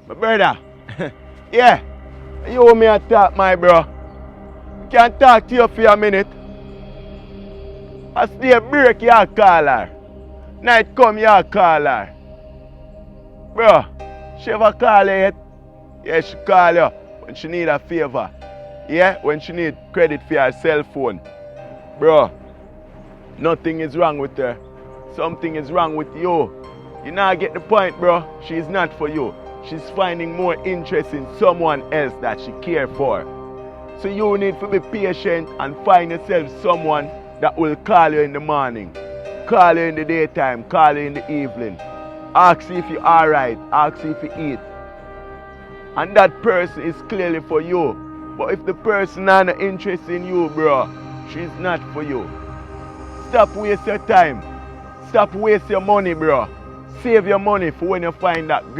My brother. Yeah. You want me to talk, my bro? Can talk to you for a minute. As day break, you call her. Night come, you call her. Bro, she ever call you yet? Yeah, she call you when she need a favor. Yeah, when she need credit for her cell phone. Bro, nothing is wrong with her. Something is wrong with you. You now get the point, bro. She's not for you. She's finding more interest in someone else that she cares for. So you need to be patient and find yourself someone that will call you in the morning, call you in the daytime, call you in the evening. Ask if you're alright, ask if you eat. And that person is clearly for you. But if the person is not interested in you, bro, she's not for you. Stop waste your time. Stop waste your money, bro. Save your money for when you find that girl.